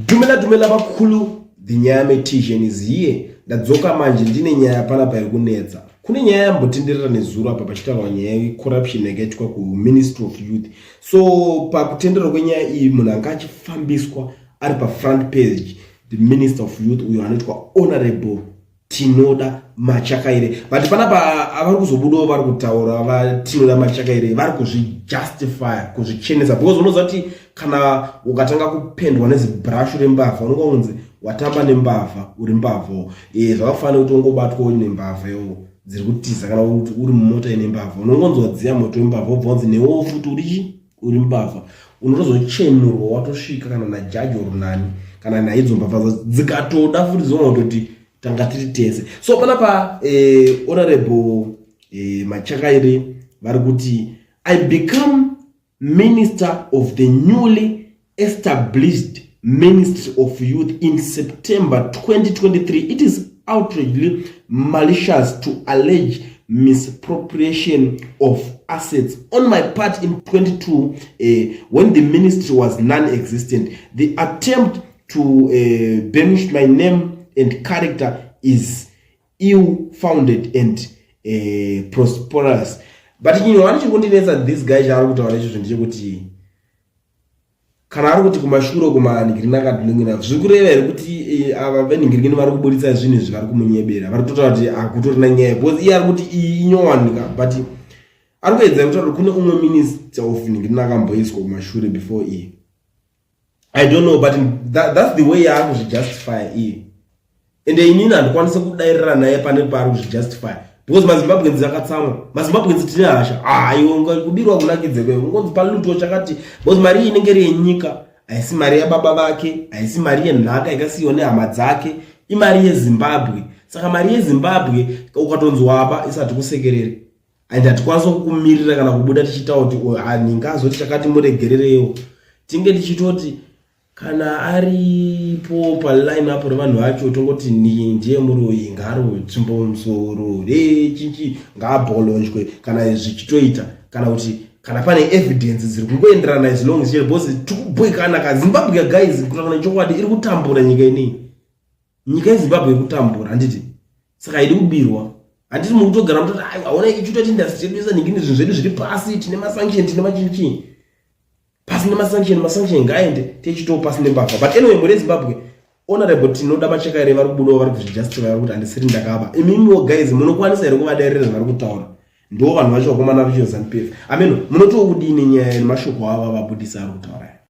Dumela bakulu dinyaya metizhen iziye ndadzoka manje ndine nyaya panapa iri kunetsa. Kune nyaya yambotenderera nezuro apa pachitaurwa nyaya yecorruption yakaitwa kuMinistry of Youth. So pakutenderera kwenyaya iyi munhu anga achifambiswa ari pafront page the Minister of Youth uyo anoitwa Honorable Tinoda Machakaire. But panapa avari kuzobudawo vari kutaura vaTinoda Machakaire vari kuzvijustify kuzvichenesa because unoziva kuti kana ukatanga kupendwa nezibhurashu rembavha unonga unzi watamba nembavha uri mbavhawo. Zvakafanira kuti ungobatwawo nembavha iwo dziri kutiza kana uri mumota ine mbavha unongonzodziya moto wembavha wobva unzi newewo futi uri mbavha unotozochenurwa watosvika kana najaji orunani kana naidzo mbavha dzikatoda futi zvinogona kutoti tanga tiri tese. So panapa Honorable Machakaire vari kuti I become Minister of the newly established Ministry of Youth in September 2023. It is outragely malicious to allege misappropriation of assets on my part in 22 when the ministry was non-existent. The attempt to banish my name and character is ill-founded and prosperous. But you know, what you want to say this guy is going to kana ari kuti kumashuro kumaningirina akadilingina zvikureva iri kuti ava veningirikini vari kuburitsa zvinhu zvari kumunyebera vari kutotaura kuti akutorina nyaya because iye ari kuti inyowanika but ari kuedza kutaura kune umwe minister of ningirina akamboiswa kumashure before iye. I don't know but that's the way yaari kuzvijustify iye ende inini handikwanisa kudairira naye pane paari kuzvijustify because mazimbabwenzi akatsamwa mazimbabwenzi tine hasha iwe kubirwa kunakidze kwewe ungonzi paluto chakati because mari inenge iri yenyika haisi mari yababa vake haisi mari yenhaka ikasiyiwa nehama dzake imari yeZimbabwe. Saka mari yeZimbabwe ukatonzwa apa isati kusekerere and hatikwanisa kukumirira kana kubuda tichitaura kuti ninga azoti chakati muregererewo tinge tichitoti kana aripo paline apo revanhu vacho tongoti ndiye muroyi ngarotsvimbo musoro chichi ngaabholonjwe kana zvichitoita kana kuti kana pane evidence dziri kungoenderana as long as bosi tikubhoikana ka Zimbabwe guys kutaura chokwadi iri kutambura nyika inei. Nyika yeZimbabwe iri kutambura handiti saka idi kubirwa handiti mukutogara mutoti aona ichitoti industry yedu yesaningini zvinhu zvedu zviri pasi tine masanction tine machinchi pasine masanction ngaende tichitowo pasine mbavha. But anyway muri Zimbabwe Honorable Tinoda Machakaire vari kubudawo vari kuzvijustify vari kuti handisiri ndakaba imimiwo guys munokwanisa here kuvadairira zvari kutaura ndo vanhu vacho vakomana vacho ZANU-PF ameno munotowo kudini nyaya yemashoko avo vabudisa ari kutaura.